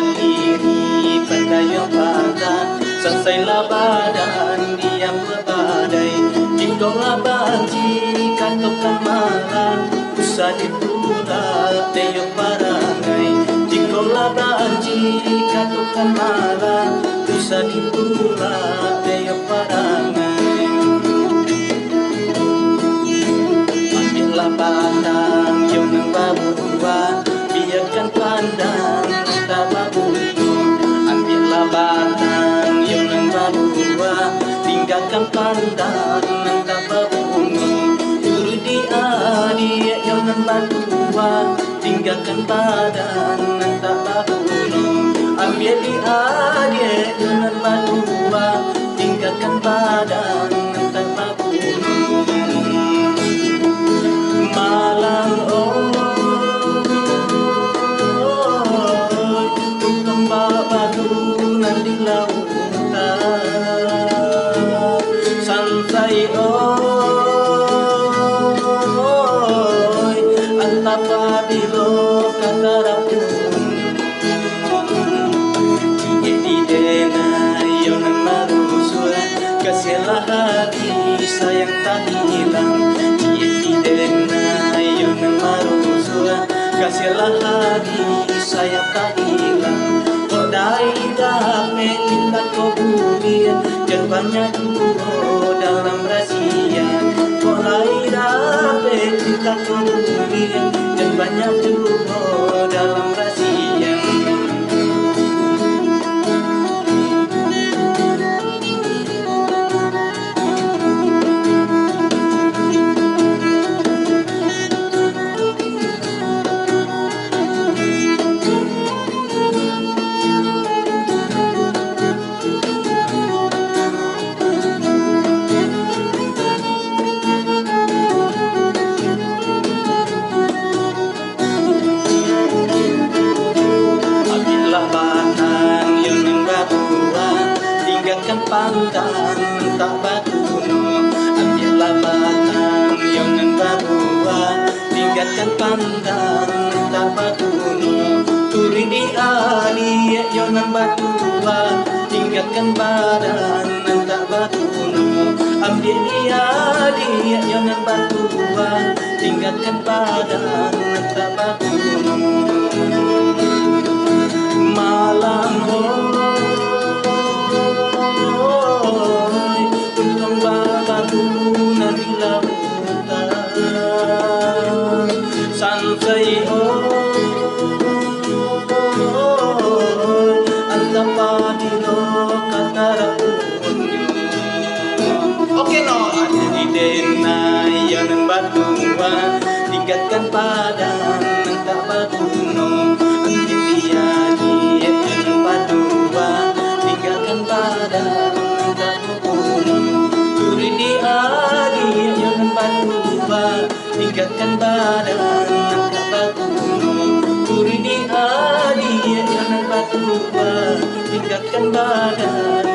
diri pandai yang patah, selesailah badan diam berbadai. Jingkaulah banci katakan marah, usah ditolak teyok barangai. Jingkaulah banci katakan marah, usah ditolak teyok barangai. Ambillah batang yang nang babuah, biarkan pandang tak babuah. Ambillah batang yang nang babuah, tinggalkan pandang tak babuah. Turut dia yang nang babuah, tinggalkan pandang tak babuah. Ambil dia yang nang babuah, tinggalkan pandang tak babuah. Malang di lautan santai oi antapa bilo katarapun jadi denai yang marusua kasihlah hati sayang tak hilang. Jadi denai yang marusua kasihlah hati sayang tak hilang. Dai dapat kita kau bumi dan banyak dulu dalam rahsia. Dai dapat kita kau bumi dan banyak dulu dalam rahsia. Tinggalkan pandang tak baguno. Ambillah batang yang nan babuah, tinggalkan pandang tak baguno. Turi dia yang nan babuah, tinggalkan badan tak baguno. Ambil dia yang nan babuah, tinggalkan badan tak baguno. Malang di lautan santai antapa dilo katarapun. Oke no, di denai yang batua tinggalkan padan tak baguno. Ambil dia yang batua tinggalkan padan tak baguno. Turi dia yang batua tinggalkan badan tak baguno. Turi dia yang batua tinggalkan badan